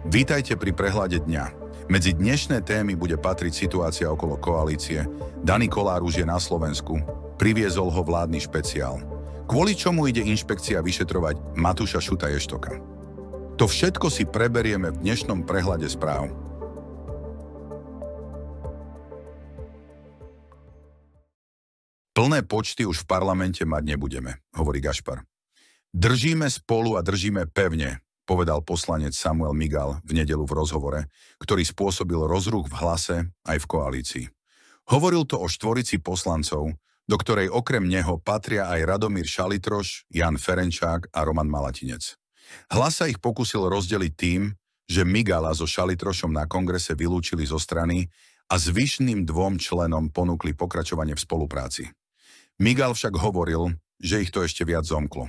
Vítajte pri prehľade dňa. Medzi dnešné témy bude patriť situácia okolo koalície. Dani Kollár už je na Slovensku. Priviezol ho vládny špeciál. Kvôli čomu ide inšpekcia vyšetrovať Matúša Šutaj-Eštoka? To všetko si preberieme v dnešnom prehľade správ. Plné počty už v parlamente mať nebudeme, hovorí Gašpar. Držíme spolu a držíme pevne, povedal poslanec Samuel Migal v nedeľu v rozhovore, ktorý spôsobil rozruch v Hlase aj v koalícii. Hovoril to o štvorici poslancov, do ktorej okrem neho patria aj Radomír Šalitroš, Jan Ferenčák a Roman Malatinec. Hlas sa ich pokúsil rozdeliť tým, že Migala so Šalitrošom na kongrese vylúčili zo strany a zvyšným dvom členom ponúkli pokračovanie v spolupráci. Migal však hovoril, že ich to ešte viac zomklo.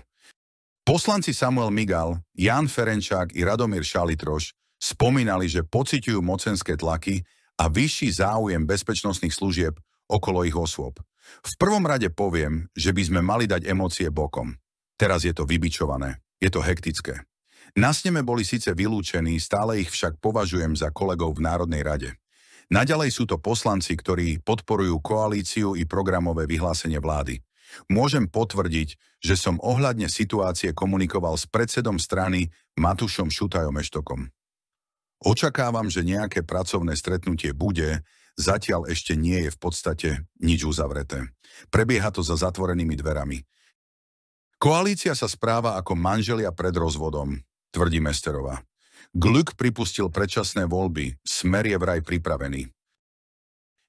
Poslanci Samuel Migal, Jan Ferenčák i Radomír Šalitroš spomínali, že pociťujú mocenské tlaky a vyšší záujem bezpečnostných služieb okolo ich osôb. V prvom rade poviem, že by sme mali dať emócie bokom. Teraz je to vybičované, je to hektické. Na sneme boli síce vylúčení, stále ich však považujem za kolegov v Národnej rade. Naďalej sú to poslanci, ktorí podporujú koalíciu i programové vyhlásenie vlády. Môžem potvrdiť, že som ohľadne situácie komunikoval s predsedom strany Matúšom Šutajom-Eštokom. Očakávam, že nejaké pracovné stretnutie bude, zatiaľ ešte nie je v podstate nič uzavreté. Prebieha to za zatvorenými dverami. Koalícia sa správa ako manželia pred rozvodom, tvrdí Mesterová. Gluck pripustil predčasné voľby, Smer je vraj pripravený.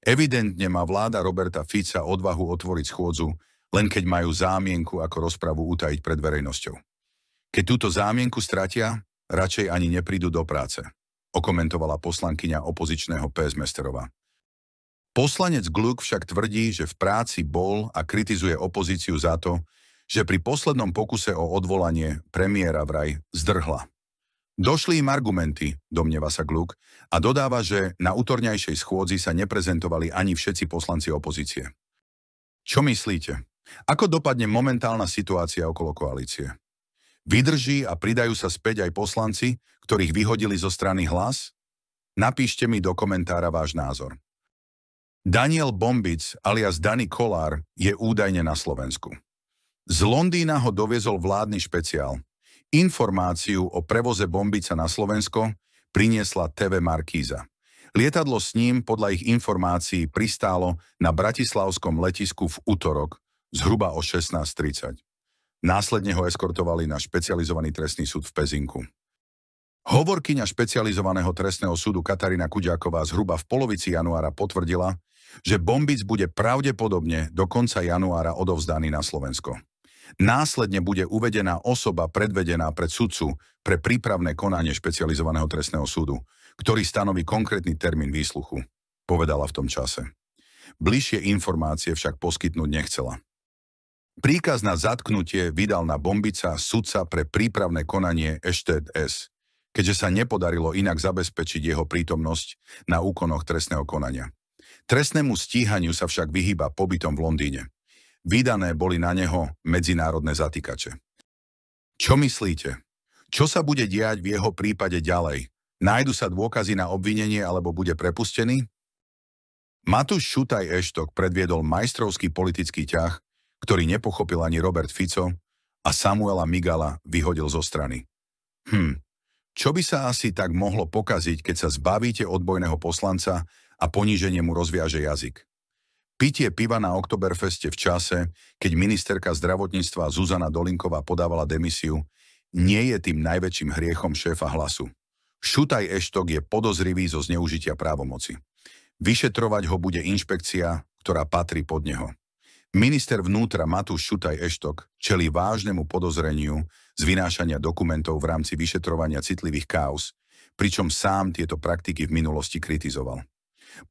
Evidentne má vláda Roberta Fica odvahu otvoriť schôdzu, len keď majú zámienku ako rozpravu utajiť pred verejnosťou. Keď túto zámienku stratia, radšej ani neprídu do práce, okomentovala poslankyňa opozičného PS Mesterová. Poslanec Gluck však tvrdí, že v práci bol a kritizuje opozíciu za to, že pri poslednom pokuse o odvolanie premiéra vraj zdrhla. Došli im argumenty, domnieva sa Gluck, a dodáva, že na utorňajšej schôdzi sa neprezentovali ani všetci poslanci opozície. Čo myslíte? Ako dopadne momentálna situácia okolo koalície? Vydrží a pridajú sa späť aj poslanci, ktorých vyhodili zo strany Hlas? Napíšte mi do komentára váš názor. Daniel Bombic alias Dani Kollár je údajne na Slovensku. Z Londýna ho doviezol vládny špeciál. Informáciu o prevoze Bombica na Slovensko priniesla TV Markíza. Lietadlo s ním podľa ich informácií pristálo na bratislavskom letisku v utorok, zhruba o 16:30. Následne ho eskortovali na špecializovaný trestný súd v Pezinku. Hovorkyňa špecializovaného trestného súdu Katarína Kuďáková zhruba v polovici januára potvrdila, že Bombic bude pravdepodobne do konca januára odovzdaný na Slovensko. Následne bude uvedená osoba predvedená pred sudcu pre prípravné konanie špecializovaného trestného súdu, ktorý stanoví konkrétny termín výsluchu, povedala v tom čase. Bližšie informácie však poskytnúť nechcela. Príkaz na zatknutie vydal na Bombica sudca pre prípravné konanie ŠTS, keďže sa nepodarilo inak zabezpečiť jeho prítomnosť na úkonoch trestného konania. Trestnému stíhaniu sa však vyhýba pobytom v Londýne. Vydané boli na neho medzinárodné zatýkače. Čo myslíte? Čo sa bude diať v jeho prípade ďalej? Nájdu sa dôkazy na obvinenie alebo bude prepustený? Matúš Šutaj-Eštok predviedol majstrovský politický ťah, ktorý nepochopil ani Robert Fico a Samuela Migala vyhodil zo strany. Čo by sa asi tak mohlo pokaziť, keď sa zbavíte odbojného poslanca a poníženie mu rozviaže jazyk? Pitie piva na Oktoberfeste v čase, keď ministerka zdravotníctva Zuzana Dolinková podávala demisiu, nie je tým najväčším hriechom šéfa Hlasu. Šutaj-Eštok je podozrivý zo zneužitia právomoci. Vyšetrovať ho bude inšpekcia, ktorá patrí pod neho. Minister vnútra Matúš Šutaj-Eštok čelí vážnemu podozreniu z vynášania dokumentov v rámci vyšetrovania citlivých káuz, pričom sám tieto praktiky v minulosti kritizoval.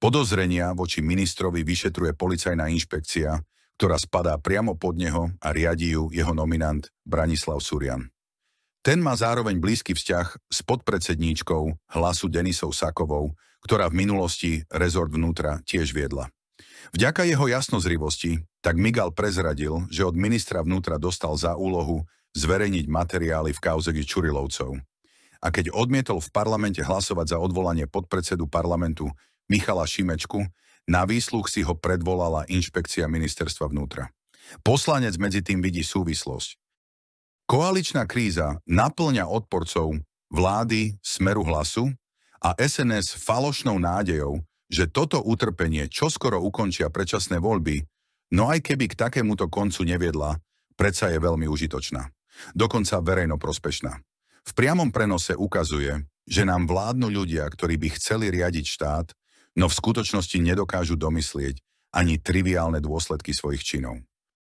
Podozrenia voči ministrovi vyšetruje policajná inšpekcia, ktorá spadá priamo pod neho a riadi ju jeho nominant Branislav Surian. Ten má zároveň blízky vzťah s podpredsedníčkou Hlasu Denisou Sakovou, ktorá v minulosti rezort vnútra tiež viedla. Vďaka jeho jasnozrivosti tak Migal prezradil, že od ministra vnútra dostal za úlohu zverejniť materiály v kauze Čurilovcov. a keď odmietol v parlamente hlasovať za odvolanie podpredsedu parlamentu Michala Šimečku, na výsluch si ho predvolala inšpekcia ministerstva vnútra. Poslanec medzi tým vidí súvislosť. Koaličná kríza naplňa odporcov vlády Smeru Hlasu a SNS falošnou nádejou, že toto utrpenie čoskoro ukončia predčasné voľby, no aj keby k takémuto koncu neviedla, predsa je veľmi užitočná. Dokonca verejnoprospešná. V priamom prenose ukazuje, že nám vládnu ľudia, ktorí by chceli riadiť štát, no v skutočnosti nedokážu domyslieť ani triviálne dôsledky svojich činov.